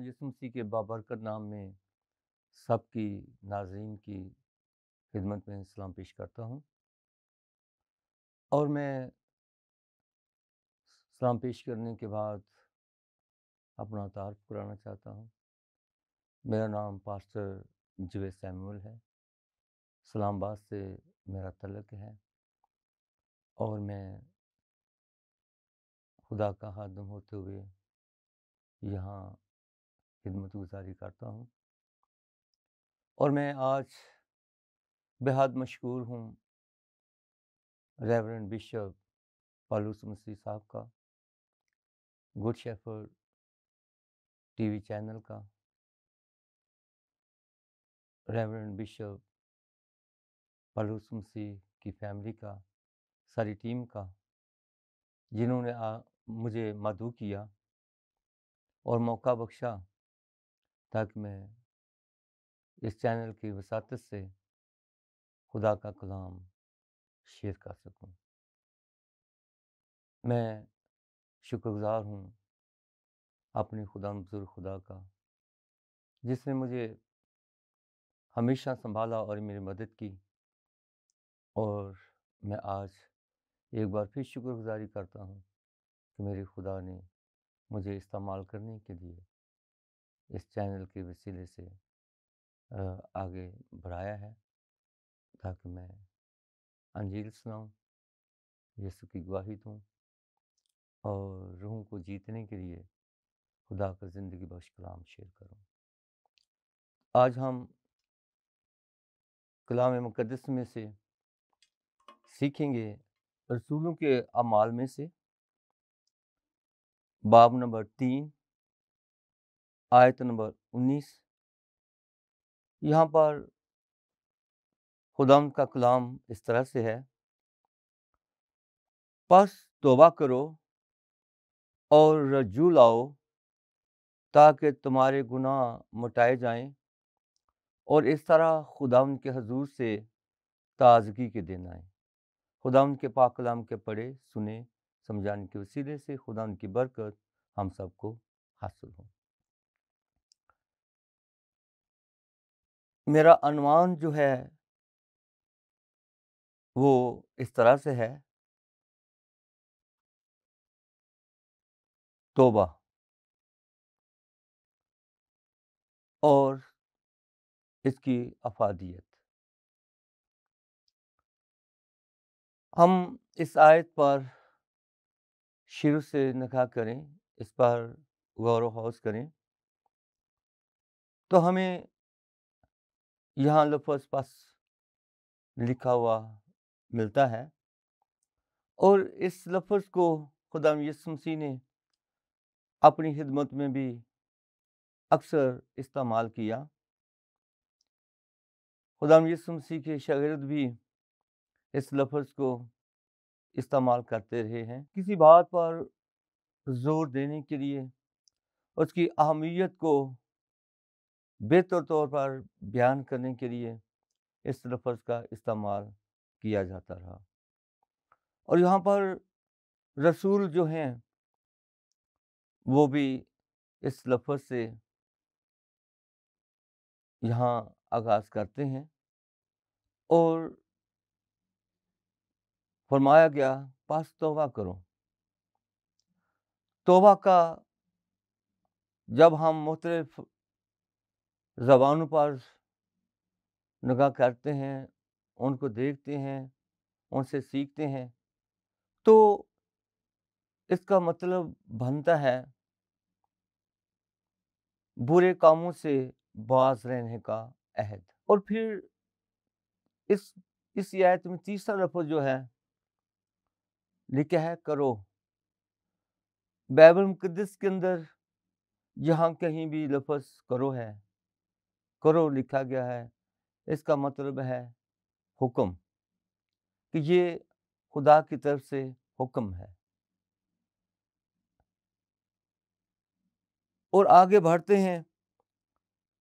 یسوع مسیح کے بابرکت نام میں سب کی ناظرین کی خدمت میں سلام پیش کرتا ہوں، اور میں سلام پیش کرنے کے بعد اپنا تعارف کرانا چاہتا ہوں۔ میرا نام پاسٹر جویل سیمول ہے، اسلام آباد سے میرا تعلق ہے، اور میں خدا کا خادم ہوتے ہوئے یہاں خدمت گزاری کرتا ہوں، اور میں آج بہت مشکور ہوں ریورنڈ بشپ پالوس مسیح صاحب کا، گڈ شیفرڈ ٹی وی چینل کا، ریورنڈ بشپ پالوس مسیح کی فیملی کا، ساری ٹیم کا، جنہوں نے مجھے مدعو کیا اور موقع بخشا تاکہ میں اس چینل کی وساطت سے خدا کا کلام شیئر کر سکوں۔ میں شکر گزار ہوں اپنی خدا بزرگ خدا کا، جس نے مجھے ہمیشہ سنبھالا اور میری مدد کی، اور میں آج ایک بار پھر شکر گزاری کرتا ہوں کہ میرے خدا نے مجھے استعمال کرنے کے لیے اس چینل کے وسیلے سے آگے بڑھایا ہے، تاکہ میں انجیل سناؤں، یسوع کی گواہی دوں، اور روحوں کو جیتنے کے لیے خدا کا زندگی بخش کلام شیئر کروں۔ آج ہم کلام مقدس میں سے سیکھیں گے رسولوں کے اعمال میں سے باب نمبر 3 آیت نمبر 19۔ یہاں پر خداوند کا کلام اس طرح سے ہے: پس توبہ کرو اور رجوع لاؤ تاکہ تمہارے گناہ مٹائے جائیں، اور اس طرح خداوند کے حضور سے تازگی کے دن آئیں۔ خداوند کے پاک کلام کے پڑھے سنے سمجھانے کے وسیلے سے خداوند کی برکت ہم سب کو حاصل ہو۔ میرا عنوان جو ہے وہ اس طرح سے ہے: توبہ اور اس کی افادیت۔ ہم اس آیت پر شروع سے نگاہ کریں، اس پر غور و خوض کریں، تو ہمیں یہاں لفظ پس لکھا ہوا ملتا ہے، اور اس لفظ کو خدا یسوع مسیح نے اپنی خدمت میں بھی اکثر استعمال کیا۔ خدا یسوع مسیح کے شاگرد بھی اس لفظ کو استعمال کرتے رہے ہیں، کسی بات پر زور دینے کے لیے، اس کی اہمیت کو بہتر طور پر بیان کرنے کے لیے اس لفظ کا استعمال کیا جاتا رہا۔ اور یہاں پر رسول جو ہیں وہ بھی اس لفظ سے یہاں آغاز کرتے ہیں، اور فرمایا گیا پس توبہ کرو۔ توبہ کا جب ہم مختلف زبانوں پر نگاہ کرتے ہیں، ان کو دیکھتے ہیں، ان سے سیکھتے ہیں، تو اس کا مطلب بنتا ہے برے کاموں سے باز رہنے کا عہد۔ اور پھر اس آیت میں تیسرا لفظ جو ہے لکھا ہے کرو۔ بائبل مقدس کے اندر جہاں کہیں بھی لفظ کرو ہے، کرو لکھا گیا ہے، اس کا مطلب ہے حکم، کہ یہ خدا کی طرف سے حکم ہے۔ اور آگے بڑھتے ہیں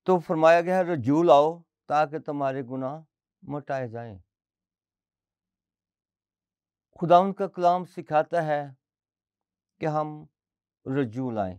تو فرمایا گیا ہے رجوع لاؤ تاکہ تمہارے گناہ مٹائے جائیں۔ خداوند کا کلام سکھاتا ہے کہ ہم رجوع لائیں،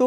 تو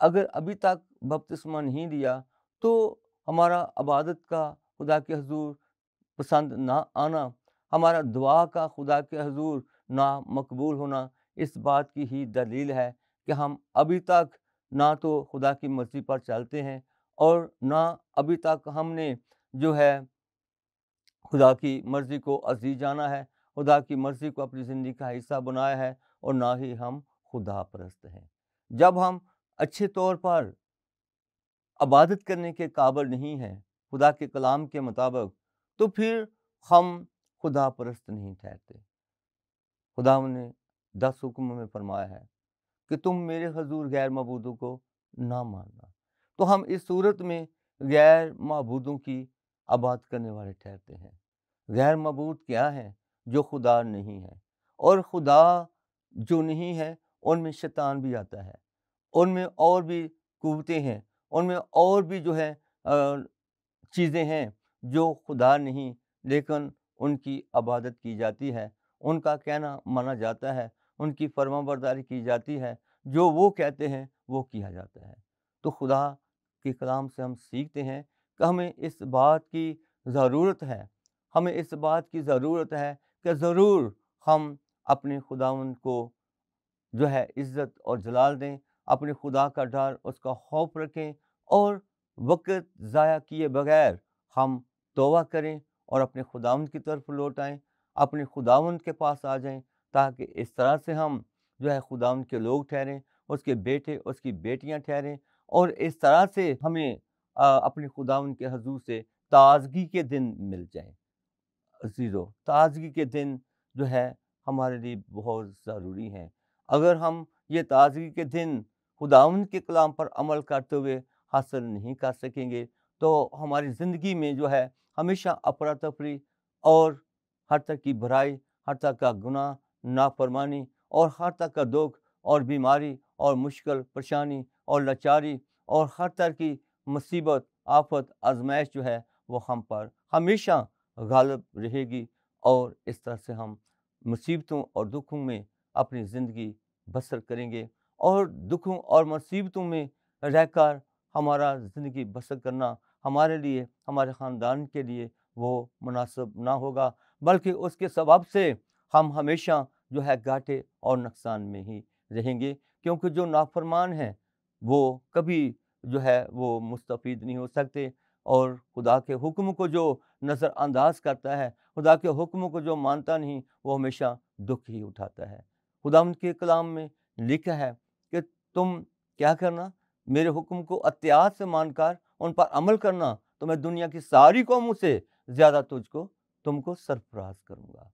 اگر ابھی تک بپتسمہ نہیں دیا تو ہمارا عبادت کا خدا کے حضور پسند نہ آنا، ہمارا دعا کا خدا کے حضور نہ مقبول ہونا اس بات کی ہی دلیل ہے کہ ہم ابھی تک نہ تو خدا کی مرضی پر چلتے ہیں اور نہ ابھی تک ہم نے جو ہے خدا کی مرضی کو عزیز جانا ہے، خدا کی مرضی کو اپنی زندگی کا حصہ بنایا ہے، اور نہ ہی ہم خدا پرست ہیں۔ جب ہم اچھے طور پر عبادت کرنے کے قابل نہیں ہیں خدا کے کلام کے مطابق، تو پھر ہم خدا پرست نہیں ٹھہرتے۔ خدا نے 10 حکم میں فرمایا ہے کہ تم میرے حضور غیر معبودوں کو نہ ماننا، تو ہم اس صورت میں غیر معبودوں کی عبادت کرنے والے ٹھہرتے ہیں۔ غیر معبود کیا ہیں؟ جو خدا نہیں ہے، اور خدا جو نہیں ہے ان میں شیطان بھی آتا ہے، ان میں اور بھی قوتیں ہیں، ان میں اور بھی جو ہے چیزیں ہیں جو خدا نہیں، لیکن ان کی عبادت کی جاتی ہے، ان کا کہنا مانا جاتا ہے، ان کی فرما برداری کی جاتی ہے، جو وہ کہتے ہیں وہ کیا جاتا ہے۔ تو خدا کے کلام سے ہم سیکھتے ہیں کہ ہمیں اس بات کی ضرورت ہے، ہمیں اس بات کی ضرورت ہے کہ ضرور ہم اپنے خداوند کو جو ہے عزت اور جلال دیں، اپنے خدا کا ڈر، اس کا خوف رکھیں، اور وقت ضائع کیے بغیر ہم توبہ کریں اور اپنے خداوند کی طرف لوٹ آئیں، اپنے خداوند کے پاس آ جائیں، تاکہ اس طرح سے ہم جو ہے خداوند کے لوگ ٹھہریں، اس کے بیٹے، اس کی بیٹیاں ٹھہریں، اور اس طرح سے ہمیں اپنے خداوند کے حضور سے تازگی کے دن مل جائیں۔ عزیزو، تازگی کے دن جو ہے ہمارے لیے بہت ضروری ہیں۔ اگر ہم یہ تازگی کے دن خداوند کے کلام پر عمل کرتے ہوئے حاصل نہیں کر سکیں گے، تو ہماری زندگی میں جو ہے ہمیشہ افراتفری اور ہر طرح کی برائی، ہر طرح کا گناہ، نافرمانی، اور ہر طرح کا دکھ اور بیماری اور مشکل، پریشانی اور لاچاری اور ہر طرح کی مصیبت، آفت، آزمائش جو ہے وہ ہم پر ہمیشہ غالب رہے گی، اور اس طرح سے ہم مصیبتوں اور دکھوں میں اپنی زندگی بسر کریں گے، اور دکھوں اور مصیبتوں میں رہ کر ہمارا زندگی بسر کرنا ہمارے لیے، ہمارے خاندان کے لیے وہ مناسب نہ ہوگا، بلکہ اس کے سبب سے ہم ہمیشہ جو ہے گھاٹے اور نقصان میں ہی رہیں گے، کیونکہ جو نافرمان ہیں وہ کبھی جو ہے وہ مستفید نہیں ہو سکتے، اور خدا کے حکم کو جو نظر انداز کرتا ہے، خدا کے حکم کو جو مانتا نہیں، وہ ہمیشہ دکھ ہی اٹھاتا ہے۔ خدا ان کے کلام میں لکھا ہے کہ تم کیا کرنا؟ میرے حکم کو اطاعت سے مان کر ان پر عمل کرنا، تو میں دنیا کی ساری قوموں سے زیادہ تم کو سرفراز کروں گا،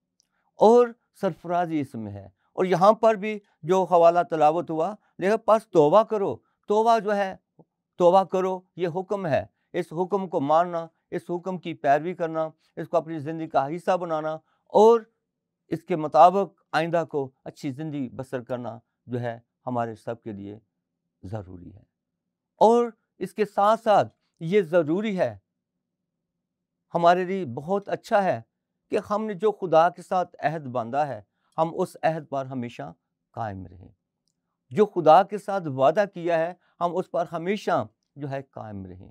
اور سرفرازی اس میں ہے۔ اور یہاں پر بھی جو حوالہ تلاوت ہوا، لیکن پس توبہ کرو، توبہ جو ہے توبہ کرو، یہ حکم ہے۔ اس حکم کو ماننا، اس حکم کی پیروی کرنا، اس کو اپنی زندگی کا حصہ بنانا، اور اس کے مطابق آئندہ کو اچھی زندگی بسر کرنا جو ہے ہمارے سب کے لیے ضروری ہے۔ اور اس کے ساتھ ساتھ یہ ضروری ہے، ہمارے لیے بہت اچھا ہے کہ ہم نے جو خدا کے ساتھ عہد باندھا ہے، ہم اس عہد پر ہمیشہ قائم رہیں۔ جو خدا کے ساتھ وعدہ کیا ہے، ہم اس پر ہمیشہ جو ہے قائم رہیں۔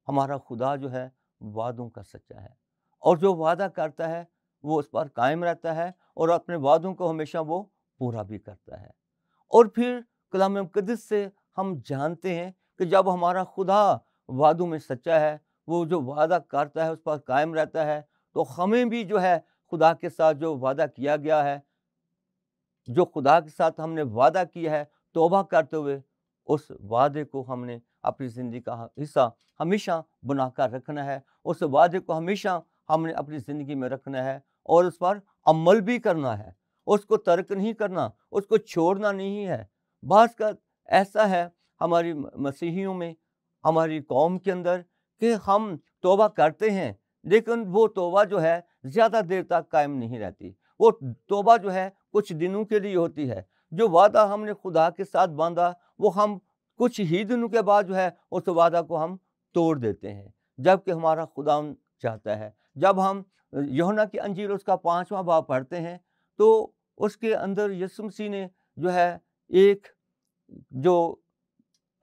ہمارا خدا جو ہے وعدوں کا سچا ہے، اور جو وعدہ کرتا ہے وہ اس پر قائم رہتا ہے، اور اپنے وعدوں کو ہمیشہ وہ پورا بھی کرتا ہے۔ اور پھر کلام مقدس سے ہم جانتے ہیں کہ جب ہمارا خدا وعدوں میں سچا ہے، وہ جو وعدہ کرتا ہے اس پر قائم رہتا ہے، تو ہمیں بھی جو ہے خدا کے ساتھ جو وعدہ کیا گیا ہے، جو خدا کے ساتھ ہم نے وعدہ کیا ہے توبہ کرتے ہوئے، اس وعدے کو ہم نے اپنی زندگی کا حصہ ہمیشہ بنا کر رکھنا ہے، اس وعدے کو ہمیشہ ہم نے اپنی زندگی میں رکھنا ہے، اور اس پر عمل بھی کرنا ہے، اس کو ترک نہیں کرنا، اس کو چھوڑنا نہیں ہے۔ بعض کا ایسا ہے ہماری مسیحیوں میں، ہماری قوم کے اندر، کہ ہم توبہ کرتے ہیں، لیکن وہ توبہ جو ہے زیادہ دیر تک قائم نہیں رہتی، وہ توبہ جو ہے کچھ دنوں کے لیے ہوتی ہے۔ جو وعدہ ہم نے خدا کے ساتھ باندھا، وہ ہم کچھ ہی دنوں کے بعد جو ہے اس وعدہ کو ہم توڑ دیتے ہیں، جبکہ ہمارا خدا چاہتا ہے، جب ہم یوحنا کی انجیل اس کا 5واں باب پڑھتے ہیں، تو اس کے اندر یسوع مسیح نے جو ہے ایک جو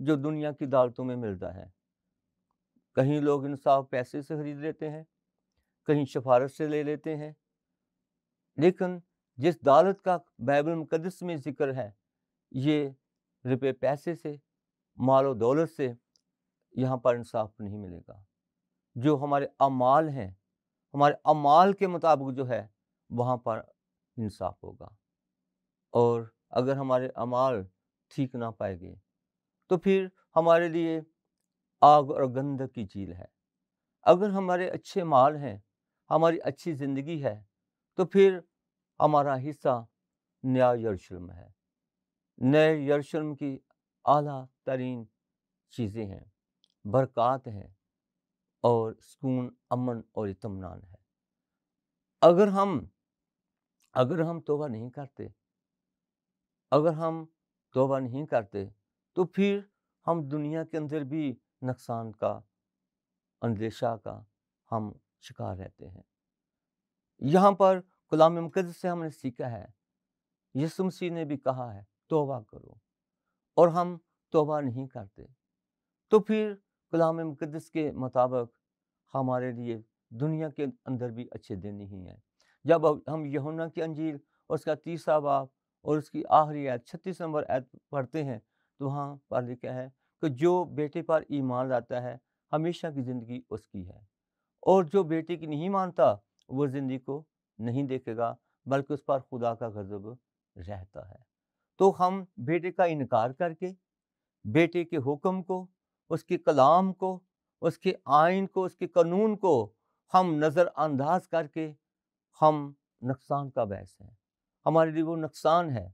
جو دنیا کی دولتوں میں ملتا ہے۔ کہیں لوگ انصاف پیسے سے خرید لیتے ہیں، کہیں سفارش سے لے لیتے ہیں، لیکن جس دولت کا بائبل مقدس میں ذکر ہے، یہ روپے پیسے سے، مال و دولت سے یہاں پر انصاف نہیں ملے گا۔ جو ہمارے اعمال ہیں، ہمارے اعمال کے مطابق جو ہے وہاں پر انصاف ہوگا۔ اور اگر ہمارے اعمال ٹھیک نہ پائے گئے تو پھر ہمارے لیے آگ اور گندک کی جھیل ہے۔ اگر ہمارے اچھے مال ہیں، ہماری اچھی زندگی ہے، تو پھر ہمارا حصہ نیا یروشلم ہے۔ نئے یروشلم کی اعلیٰ ترین چیزیں ہیں، برکات ہیں اور سکون، امن اور اطمینان ہے۔ اگر ہم توبہ نہیں کرتے تو پھر ہم دنیا کے اندر بھی نقصان کا، اندیشہ کا ہم شکار رہتے ہیں۔ یہاں پر کلام مقدس سے ہم نے سیکھا ہے، یسوع مسیح نے بھی کہا ہے توبہ کرو، اور ہم توبہ نہیں کرتے تو پھر کلام مقدس کے مطابق ہمارے لیے دنیا کے اندر بھی اچھے دن نہیں ہیں۔ جب ہم یوحنا کی انجیل اور اس کا 30 باب اور اس کی آخری آیت 36 نمبر آیت پڑھتے ہیں تو وہاں پر لکھا ہے کہ جو بیٹے پر ایمان لاتا ہے ہمیشہ کی زندگی اس کی ہے، اور جو بیٹے کی نہیں مانتا وہ زندگی کو نہیں دیکھے گا بلکہ اس پر خدا کا غضب رہتا ہے۔ تو ہم بیٹے کا انکار کر کے، بیٹے کے حکم کو، اس کے کلام کو، اس کے آئین کو، اس کے قانون کو ہم نظر انداز کر کے ہم نقصان کا باعث ہیں۔ ہمارے لیے وہ نقصان ہے۔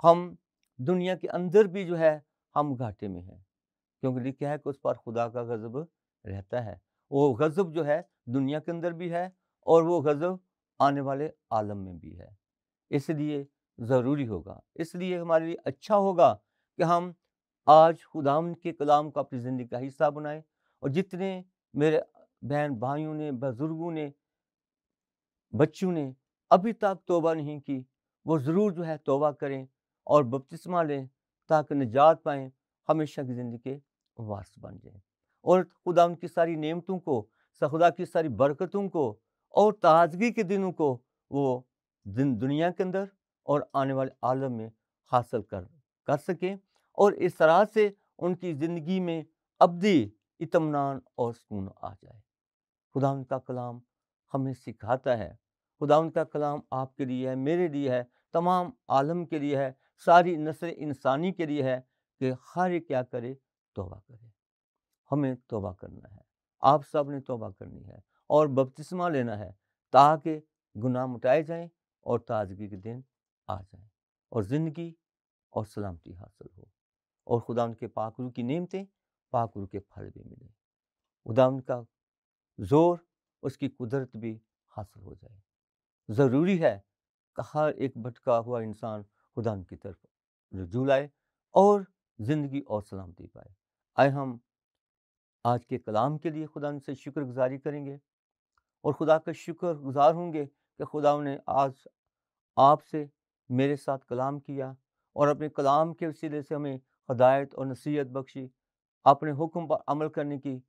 ہم دنیا کے اندر بھی جو ہے ہم گھاٹے میں ہیں، کیونکہ لکھا ہے کہ اس پر خدا کا غضب رہتا ہے۔ وہ غضب جو ہے دنیا کے اندر بھی ہے اور وہ غضب آنے والے عالم میں بھی ہے۔ اس لیے ضروری ہوگا، اس لیے ہمارے لیے اچھا ہوگا کہ ہم آج خداوند کے کلام کو اپنی زندگی کا حصہ بنائیں، اور جتنے میرے بہن بھائیوں نے، بزرگوں نے، بچوں نے ابھی تک توبہ نہیں کی وہ ضرور جو ہے توبہ کریں اور بپتسمہ لیں تاکہ نجات پائیں، ہمیشہ کی زندگی کے وارث بن جائیں، اور خدا ان کی ساری نعمتوں کو، خدا کی ساری برکتوں کو اور تازگی کے دنوں کو وہ دنیا کے اندر اور آنے والے عالم میں حاصل کر سکیں، اور اس طرح سے ان کی زندگی میں ابدی اطمینان اور سکون آ جائے۔ خدا ان کا کلام ہمیں سکھاتا ہے، خدا ان کا کلام آپ کے لیے ہے، میرے لیے ہے، تمام عالم کے لیے ہے، ساری نسل انسانی کے لیے ہے کہ ہر ایک کیا کرے، توبہ کرے۔ ہمیں توبہ کرنا ہے، آپ سب نے توبہ کرنی ہے اور بپتسمہ لینا ہے تاکہ گناہ مٹائے جائیں اور تازگی کے دن آ جائیں اور زندگی اور سلامتی حاصل ہو، اور خدا ان کے پاک روح کی نعمتیں، پاک روح کے پھل بھی ملے، خدا ان کا زور، اس کی قدرت بھی حاصل ہو جائے۔ ضروری ہے کہ ہر ایک بھٹکا ہوا انسان خدا ان کی طرف رجوع لائے اور زندگی اور سلامتی پائے۔ آئے ہم آج کے کلام کے لیے خدا ان سے شکر گزاری کریں گے اور خدا کا شکر گزار ہوں گے کہ خدا نے آج آپ سے، میرے ساتھ کلام کیا اور اپنے کلام کے وسیلے سے ہمیں ہدایت اور نصیحت بخشی، اپنے حکم پر عمل کرنے کی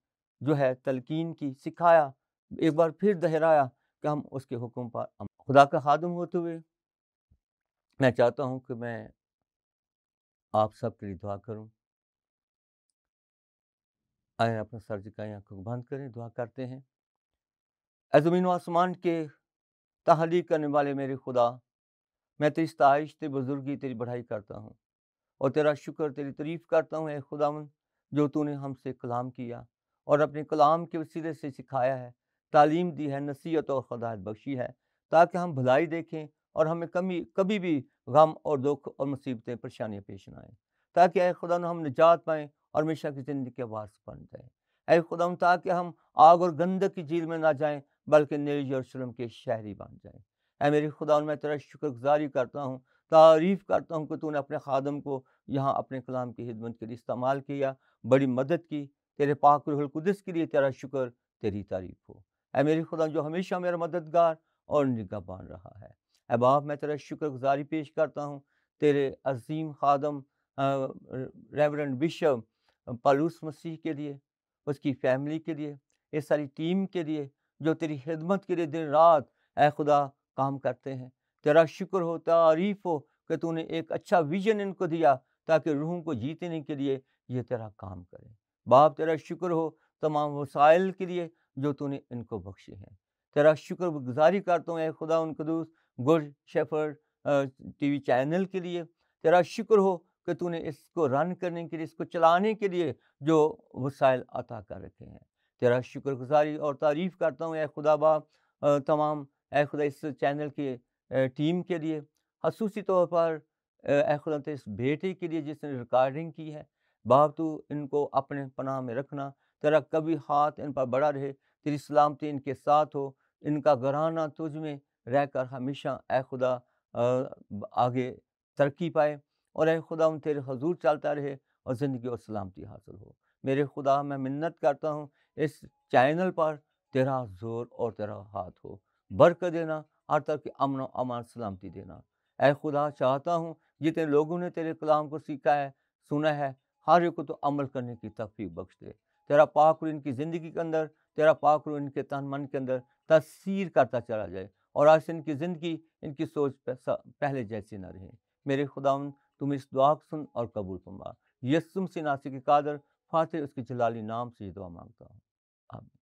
جو ہے تلقین کی، سکھایا، ایک بار پھر دہرایا کہ ہم اس کے حکم پر خدا کا خادم ہوتے ہوئے میں چاہتا ہوں کہ میں آپ سب کے لیے دعا کروں۔ آئیں اپنا سر جھکائیں، آنکھوں کو بند کریں، دعا کرتے ہیں۔ اے زمین و آسمان کے تخلیق کرنے والے میرے خدا، میں تیری ستائش، تیری بزرگی، تیری بڑائی کرتا ہوں اور تیرا شکر، تیری تعریف کرتا ہوں اے خداوند، جو تو نے ہم سے کلام کیا اور اپنے کلام کے وسیلے سے سکھایا ہے، تعلیم دی ہے، نصیحت اور ہدایت بخشی ہے تاکہ ہم بھلائی دیکھیں اور ہمیں کبھی بھی غم اور دکھ اور مصیبتیں، پریشانیاں پیش نہ آئیں، تاکہ اے خدا ہم نجات پائیں اور ہمیشہ کی زندگی کے وارث بن جائیں۔ اے خدا تاکہ ہم آگ اور گندک کی جھیل میں نہ جائیں بلکہ نئے یروشلم کے شہری بن جائیں۔ اے میرے خدا، میں تیرا شکر گزاری کرتا ہوں، تعریف کرتا ہوں کہ تو نے اپنے خادم کو یہاں اپنے کلام کی خدمت کے لیے استعمال کیا، بڑی مدد کی۔ تیرے پاک روح القدس کے لیے تیرا شکر، تیری تعریف ہو۔ اے میرے خدا جو ہمیشہ میرا مددگار اور نگہبان رہا ہے، اے باپ میں تیرا شکر گزاری پیش کرتا ہوں تیرے عظیم خادم ریورنڈ بشپ پالوس مسیح کے لیے، اس کی فیملی کے لیے، اس ساری ٹیم کے لیے جو تیری خدمت کے لیے دن رات اے خدا کام کرتے ہیں۔ تیرا شکر ہو، تعریف ہو کہ تو نے ایک اچھا ویژن ان کو دیا تاکہ روحوں کو جیتنے کے لیے یہ تیرا کام کرے۔ باپ تیرا شکر ہو تمام وسائل کے لیے جو تو نے ان کو بخشے ہیں۔ تیرا شکر گزاری کرتا ہوں اے خدا ان قدوس گڈ شیفرڈ ٹی وی چینل کے لیے۔ تیرا شکر ہو کہ تو نے اس کو رن کرنے کے لیے، اس کو چلانے کے لیے جو وسائل عطا کر رکھے ہیں۔ تیرا شکر گزاری اور تعریف کرتا ہوں اے خدا باپ تمام اے خدا اس چینل کے ٹیم کے لیے، خصوصی طور پر اے خدا تیرے اس بیٹے کے لیے جس نے ریکارڈنگ کی ہے۔ باپ تو ان کو اپنے پناہ میں رکھنا، تیرا کبھی ہاتھ ان پر بڑا رہے، تیری سلامتی ان کے ساتھ ہو، ان کا گھرانہ تجھ میں رہ کر ہمیشہ اے خدا آگے ترقی پائے، اور اے خدا ان تیرے حضور چلتا رہے اور زندگی اور سلامتی حاصل ہو۔ میرے خدا میں منت کرتا ہوں اس چینل پر تیرا زور اور تیرا ہاتھ ہو، برکت دینا، ہر طرح کی امن و امان سلامتی دینا۔ اے خدا چاہتا ہوں جتنے لوگوں نے تیرے کلام کو سیکھا ہے، سنا ہے، ہر ایک کو تو عمل کرنے کی توفیق بخش دے۔ تیرا پاک روح ان کی زندگی کے اندر، تیرا پاک روح ان کے تن من کے اندر تاثیر کرتا چلا جائے، اور آج سے ان کی زندگی، ان کی سوچ پہلے جیسی نہ رہے۔ میرے خداوند تم اس دعا کو سن اور قبول فرما۔ یسوع مسیح ناصری کے قادر فاتح اس کے جلالی نام سے یہ دعا مانگتا ہوں، آمین۔